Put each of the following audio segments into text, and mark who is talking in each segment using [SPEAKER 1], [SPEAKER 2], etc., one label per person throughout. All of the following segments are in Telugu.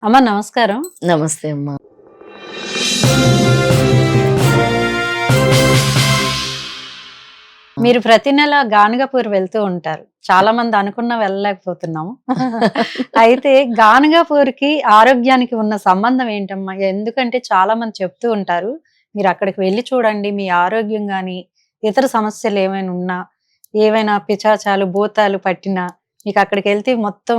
[SPEAKER 1] అమ్మ నమస్కారం.
[SPEAKER 2] నమస్తే అమ్మా.
[SPEAKER 1] మీరు ప్రతి నెల గానగాపూర్ వెళ్తూ ఉంటారు. చాలా మంది అనుకున్నా వెళ్ళలేకపోతున్నాము. అయితే గానగాపూర్‌కి, ఆరోగ్యానికి ఉన్న సంబంధం ఏంటమ్మా? ఎందుకంటే చాలా మంది చెప్తూ ఉంటారు. మీరు అక్కడికి వెళ్లి చూడండి. మీ ఆరోగ్యం గాని, ఇతర సమస్యలు ఏమైనా ఉన్నా, ఏవైనా పిశాచాలు, భూతాలు పట్టినా మీకు అక్కడికెళ్తే మొత్తం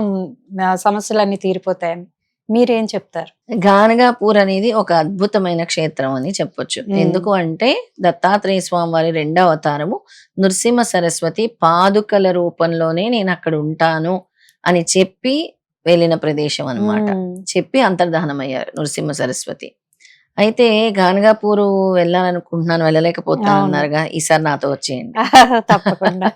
[SPEAKER 1] సమస్యలన్నీ తీరిపోతాయని. మీరేం చెప్తారు?
[SPEAKER 2] గానగాపూర్ అనేది ఒక అద్భుతమైన క్షేత్రం అని చెప్పొచ్చు. ఎందుకు అంటే దత్తాత్రేయ స్వామి వారి రెండవ అవతారము నృసింహ సరస్వతి పాదుకల రూపంలోనే నేను అక్కడ ఉంటాను అని చెప్పి వెళ్ళిన ప్రదేశం అన్నమాట.
[SPEAKER 1] హ్మ్.
[SPEAKER 2] చెప్పి అంతర్ధానమయ్యారు నృసింహ సరస్వతి. అయితే గానగాపూరు వెళ్ళాలనుకుంటున్నాను వెళ్ళలేకపోతున్నాను
[SPEAKER 1] అవును.
[SPEAKER 2] అన్నారుగా, ఈసారి నాతో వచ్చేయండి.
[SPEAKER 1] తప్పకుండా.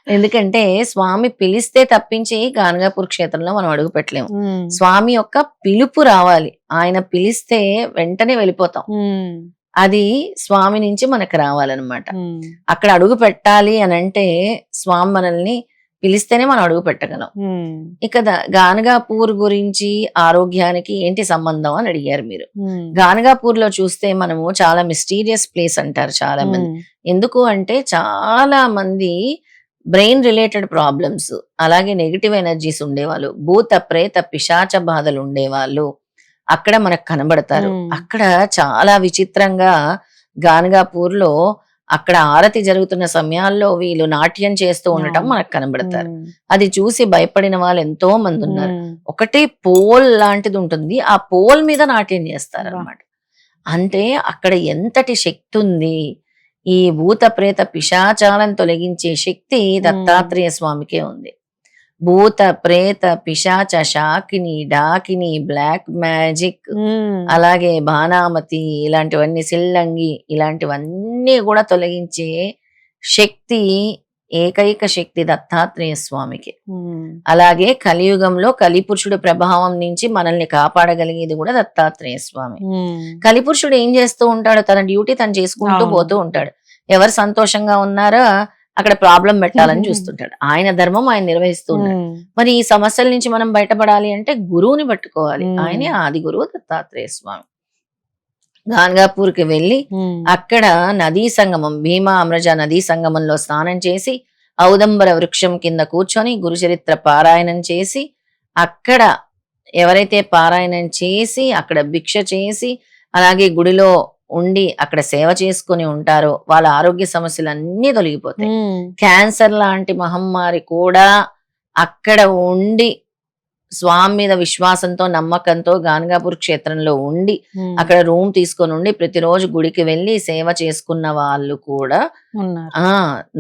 [SPEAKER 2] ఎందుకంటే స్వామి పిలిస్తే తప్పించి గానగాపూర్ క్షేత్రంలో మనం అడుగు పెట్టలేము.
[SPEAKER 1] హ్మ్.
[SPEAKER 2] స్వామి యొక్క పిలుపు రావాలి. ఆయన పిలిస్తే వెంటనే వెళ్ళిపోతాం.
[SPEAKER 1] హ్మ్.
[SPEAKER 2] అది స్వామి నుంచి మనకు రావాలన్నమాట.
[SPEAKER 1] హ్మ్.
[SPEAKER 2] అక్కడ అడుగు పెట్టాలి అనంటే స్వామి మనల్ని పిలిస్తేనే మనం అడుగు పెట్టగలం.
[SPEAKER 1] హ్మ్.
[SPEAKER 2] ఇక గానగాపూర్ గురించి ఆరోగ్యానికి ఏంటి సంబంధం అని అడిగారు మీరు.
[SPEAKER 1] హ్మ్.
[SPEAKER 2] గానగాపూర్ లో చూస్తే మనము చాలా మిస్టీరియస్ ప్లేస్ అంటారు చాలా మంది.
[SPEAKER 1] హ్మ్.
[SPEAKER 2] ఎందుకు అంటే చాలా మంది బ్రెయిన్ రిలేటెడ్ ప్రాబ్లమ్స్, అలాగే నెగిటివ్ ఎనర్జీస్ ఉండేవాళ్ళు, భూత ప్రేత పిశాచ బాధలు ఉండేవాళ్ళు అక్కడ మనకు కనబడతారు.
[SPEAKER 1] హ్మ్.
[SPEAKER 2] అక్కడ చాలా విచిత్రంగా గానగాపూర్‌లో అక్కడ ఆరతి జరుగుతున్న సమయాల్లో వీళ్ళు నాట్యం చేస్తూ ఉండటం
[SPEAKER 1] అవును.
[SPEAKER 2] మనకు కనబడతారు.
[SPEAKER 1] హ్మ్.
[SPEAKER 2] అది చూసి భయపడిన వాళ్ళు ఎంతో మందున్నారు.
[SPEAKER 1] హ్మ్.
[SPEAKER 2] ఒకటే పోల్ లాంటిది ఉంటుంది. ఆ పోల్ మీద నాట్యం
[SPEAKER 1] అబ్బా!
[SPEAKER 2] చేస్తారనమాట. అంటే అక్కడ ఎంతటి శక్తి ఉంది. ఈ భూత ప్రేత పిశాచాలను తొలగించే శక్తి
[SPEAKER 1] హ్మ్.
[SPEAKER 2] దత్తాత్రేయ స్వామికే ఉంది. భూత ప్రేత పిశాచ శాకిని డాకిని బ్లాక్ మ్యాజిక్,
[SPEAKER 1] హ్మ్.
[SPEAKER 2] అలాగే బాణామతి, ఇలాంటివన్నీ సిల్లంగి, ఇలాంటివన్నీ కూడా తొలగించే శక్తి, ఏకైక శక్తి దత్తాత్రేయ స్వామికి.
[SPEAKER 1] హ్మ్.
[SPEAKER 2] అలాగే కలియుగంలో కలిపురుషుడు ప్రభావం నుంచి మనల్ని కాపాడగలిగేది కూడా దత్తాత్రేయ స్వామి.
[SPEAKER 1] హ్మ్.
[SPEAKER 2] కలిపురుషుడు ఏం చేస్తూ ఉంటాడు, తన డ్యూటీ తను చేసుకుంటూ
[SPEAKER 1] అవును.
[SPEAKER 2] పోతూ ఉంటాడు. ఎవరు సంతోషంగా ఉన్నారో అక్కడ ప్రాబ్లం పెట్టాలని చూస్తుంటాడు. ఆయన ధర్మం ఆయన నిర్వహిస్తూ ఉన్నాడు.
[SPEAKER 1] హ్మ్.
[SPEAKER 2] మరి ఈ సమస్యల నుంచి మనం బయటపడాలి అంటే గురువుని పట్టుకోవాలి.
[SPEAKER 1] హ్మ్.
[SPEAKER 2] ఆయనే ఆది గురువు దత్తాత్రేయ స్వామి. గాన్గాపూర్‌కి వెళ్ళి
[SPEAKER 1] హ్మ్.
[SPEAKER 2] అక్కడ నదీ సంగమం, భీమా అమ్రజ నదీ సంగమంలో స్నానం చేసి, ఔదంబర వృక్షం కింద కూర్చొని గురుచరిత్ర పారాయణం చేసి, అక్కడ ఎవరైతే పారాయణం చేసి, అక్కడ భిక్ష చేసి, అలాగే గుడిలో ఉండి అక్కడ సేవ చేసుకొని ఉంటారో వాళ్ళ ఆరోగ్య సమస్యలన్నీ తొలగిపోతాయి.
[SPEAKER 1] హ్మ్.
[SPEAKER 2] క్యాన్సర్ లాంటి మహమ్మారి కూడా అక్కడ ఉండి స్వామి మీద విశ్వాసంతో, నమ్మకంతో గానగాపూర్ క్షేత్రంలో ఉండి,
[SPEAKER 1] హ్మ్.
[SPEAKER 2] అక్కడ రూమ్ తీసుకొని ఉండి ప్రతిరోజు గుడికి వెళ్ళి సేవ చేసుకున్న వాళ్ళు కూడా
[SPEAKER 1] ఉన్నారు.
[SPEAKER 2] ఆ!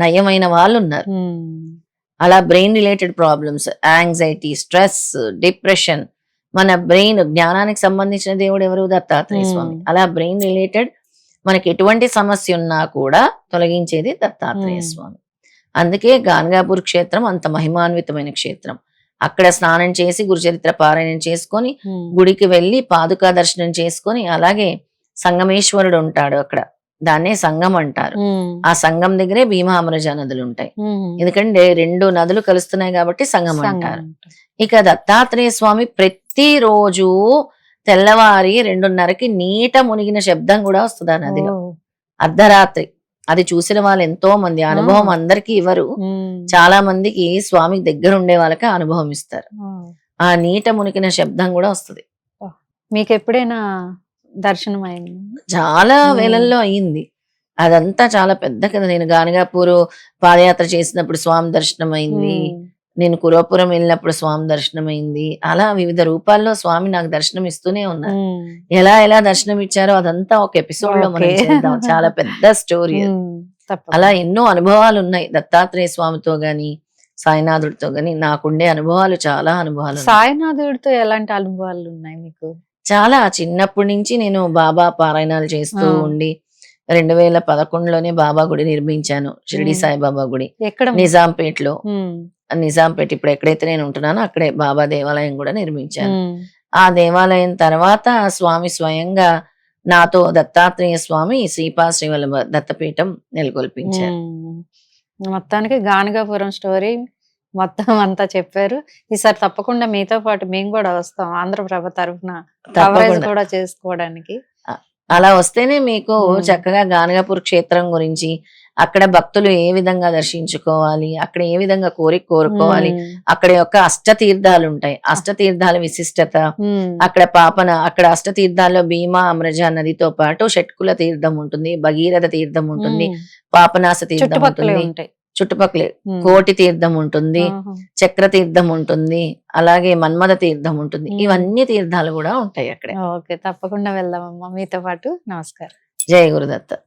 [SPEAKER 2] నయమైన వాళ్ళున్నారు.
[SPEAKER 1] హ్మ్.
[SPEAKER 2] అలా brain related problems, anxiety, stress, depression, మన బ్రెయిన్ జ్ఞానానికి సంబంధించిన దేవుడు ఎవరు? దత్తాత్రేయ స్వామి.
[SPEAKER 1] హ్మ్.
[SPEAKER 2] అలా బ్రెయిన్ రిలేటెడ్ మనకి ఎటువంటి సమస్య ఉన్నా కూడా తొలగించేది దత్తాత్రేయ
[SPEAKER 1] హ్మ్.
[SPEAKER 2] స్వామి. అందుకే గానగాపూర్ క్షేత్రం అంత మహిమాన్వితమైన క్షేత్రం. అక్కడ స్నానం చేసి గురుచరిత్ర పారాయణం చేసుకొని,
[SPEAKER 1] హ్మ్.
[SPEAKER 2] గుడికి వెళ్ళి పాదుకా దర్శనం చేసుకొని, అలాగే సంగమేశ్వరుడు ఉంటాడు అక్కడ. దాన్నే సంగం అంటారు.
[SPEAKER 1] హ్మ్.
[SPEAKER 2] ఆ సంగం దగ్గరే భీమా అమరజ నదులుంటాయి.
[SPEAKER 1] హ్మ్.
[SPEAKER 2] ఎందుకంటే 2 నదులు కలుస్తున్నాయి కాబట్టి సంగం
[SPEAKER 1] సంగం
[SPEAKER 2] అంటారు.
[SPEAKER 1] అంటారు.
[SPEAKER 2] ఇక దత్తాత్రేయ స్వామి ప్రతిరోజు తెల్లవారి 2:30కి నీట మునిగిన శబ్దం గూడా వస్తది ఆ నదిలో.
[SPEAKER 1] ఓహ్!
[SPEAKER 2] అర్ధరాత్రి. అది చూసిన వాళ్ళు ఎంతో మంది. ఆ అనుభవం
[SPEAKER 1] ఆ!
[SPEAKER 2] అందరికీ ఇవ్వరు.
[SPEAKER 1] హ్మ్.
[SPEAKER 2] చాలా మందికి స్వామికి దగ్గరుండే వాళ్ళకి ఆ అనుభవం ఇస్తారు.
[SPEAKER 1] ఓహ్!
[SPEAKER 2] ఆ నీట మునిగిన శబ్దం గూడా వస్తది.
[SPEAKER 1] అబ్బా! మీకెప్పుడైనా దర్శనమయిందా?
[SPEAKER 2] చాలా
[SPEAKER 1] హ్మ్.
[SPEAKER 2] వేళల్లో అయింది. అదంతా చాలా పెద్ద కథ. నేను గానగాపూరు పాదయాత్ర చేసినప్పుడు స్వామి దర్శనమైంది.
[SPEAKER 1] హ్మ్.
[SPEAKER 2] నేను కురవపురం వెళ్ళినప్పుడు స్వామి దర్శనమైంది. అలా వివిధ రూపాల్లో స్వామి నాకు దర్శనం ఇస్తూనే ఉన్నారు.
[SPEAKER 1] హ్మ్.
[SPEAKER 2] ఎలా దర్శనం ఇచ్చారో అదంతా ఒక ఎపిసోడ్‌లో
[SPEAKER 1] ఓకే.
[SPEAKER 2] మనం చేద్దాం. చాలా పెద్ద స్టోరీ అది.
[SPEAKER 1] హ్మ్.
[SPEAKER 2] అలా
[SPEAKER 1] తప్పకుండా.
[SPEAKER 2] ఎన్నో అనుభవాలున్నాయి. దత్తాత్రేయ స్వామితో గాని, సాయినాథుడితో గాని నాకుండే అనుభవాలు చాలా అనుభవాలున్నాయి.
[SPEAKER 1] సాయినాథుడితో ఎలాంటి అనుభవాలున్నాయి మీకు?
[SPEAKER 2] చాలా చిన్నప్పటి నుంచి నేను బాబా పారాయణాలు
[SPEAKER 1] ఆ!
[SPEAKER 2] చేస్తూ ఉండి 2011లోనే బాబా గుడి నిర్మించాను. షిరిడి
[SPEAKER 1] హ్మ్.
[SPEAKER 2] సాయిబాబా గుడి.
[SPEAKER 1] ఎక్కడమ్మా?
[SPEAKER 2] నిజాంపేట్‌లో.
[SPEAKER 1] హ్మ్.
[SPEAKER 2] నిజాంపేట్ ఇప్పుడు ఎక్కడైతే నేను ఉంటున్నానో అక్కడే బాబా దేవాలయం గూడా నిర్మించాను.
[SPEAKER 1] హ్మ్.
[SPEAKER 2] ఆ దేవాలయం తర్వాత స్వామి స్వయంగా నాతో దత్తాత్రేయ స్వామి శ్రీపాద శ్రీవల్లభ దత్తపీఠం నెలకొల్పించారు.
[SPEAKER 1] హ్మ్. మొత్తానికి గానగాపురం స్టోరీ మొత్తం అంతా చెప్పారు. ఈసారి తప్పకుండా మీతో పాటు మేము కూడా వస్తాం. ఆంధ్రప్రభ తరఫున కవరేజ్
[SPEAKER 2] తప్పకుండా
[SPEAKER 1] కూడా చేసుకోవడానికి.
[SPEAKER 2] అ- అలా వస్తేనే మీకు
[SPEAKER 1] ఉమ్.
[SPEAKER 2] చక్కగా గానగాపూర్ క్షేత్రం గురించి, అక్కడ భక్తులు ఏ విధంగా దర్శించుకోవాలి, అక్కడ ఏ విధంగా కోరుకోవాలి,
[SPEAKER 1] ఉమ్.
[SPEAKER 2] అక్కడ యొక్క అష్టతీర్థాలు ఉంటాయి, అష్టతీర్థాల విశిష్టత,
[SPEAKER 1] ఉమ్.
[SPEAKER 2] అక్కడ పాపన, అక్కడ అష్టతీర్థాల్లో భీమా అమృజ నదితో పాటు షట్కుల తీర్థం ఉంటుంది, భగీరథ తీర్థం ఉంటుంది,
[SPEAKER 1] ఉమ్.
[SPEAKER 2] పాపనాస తీర్థం
[SPEAKER 1] చుట్టుపక్కలే
[SPEAKER 2] ఉంటుంది,
[SPEAKER 1] ఉంటాయి.
[SPEAKER 2] చుట్టుపక్కలే
[SPEAKER 1] ఉమ్.
[SPEAKER 2] కోటి తీర్థం ఉంటుంది,
[SPEAKER 1] ఆహా.
[SPEAKER 2] చక్ర తీర్థం ఉంటుంది, అలాగే మన్మథ తీర్థం ఉంటుంది.
[SPEAKER 1] ఉమ్.
[SPEAKER 2] ఇవన్నీ తీర్థాలు కూడా ఉంటాయి అక్కడ.
[SPEAKER 1] ఓకే, తప్పకుండా వెళ్దామమ్మా మీతో పాటు. నమస్కారం.
[SPEAKER 2] జయ గురుదత్త.